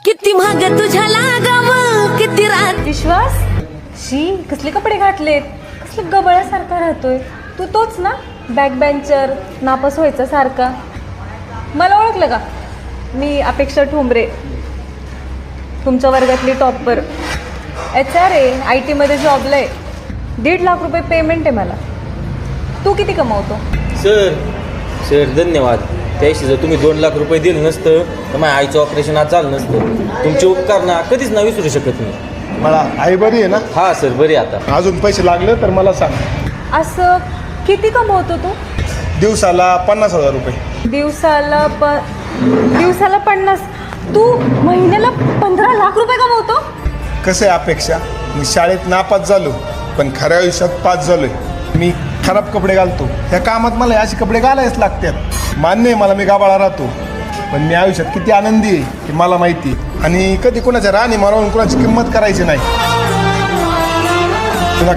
किती महाग तुझ्या लागाव किती रात. विश्वास, शी कसले कपडे घातलेत, कसलं गबळ्यासारखा राहतोय. तू तोच ना बॅक बेंचर, नापास व्हायचा सारखा. मला ओळखलं का? मी अपेक्षा ठोंबरे, तुमच्या वर्गातली टॉपर. HR आहे, IT मध्ये जॉबला आहे. 1.5 लाख रुपये पेमेंट आहे मला. तू किती कमावतो? सर धन्यवाद. त्याशी जर तुम्ही 2 लाख रुपये दिलं नसतं तर माझ्या आईचं ऑपरेशन आज झालं नसतं. तुमचे उपकार ना कधीच ना विसरू शकत नाही. मला आई बरी आहे ना? हा सर, बरी आता. अजून पैसे लागले तर मला सांग. असं किती कमवतो तू? दिवसाला 50,000 रुपये. दिवसाला 50. तू महिन्याला 15 लाख रुपये कमवतो? कसं आहे अपेक्षा, मी शाळेत नापास झालो पण खऱ्या आयुष्यात पास झालोय. मी खराब कपडे घालतो, ह्या कामात मला असे कपडे घालायच लागतात. मान्य आहे मला, मी गाबाळा राहतो, पण मी आयुष्यात किती आनंदी आहे हे मला माहिती. आणि कधी कुणाच्या राणी मारून कुणाची किंमत करायची नाही.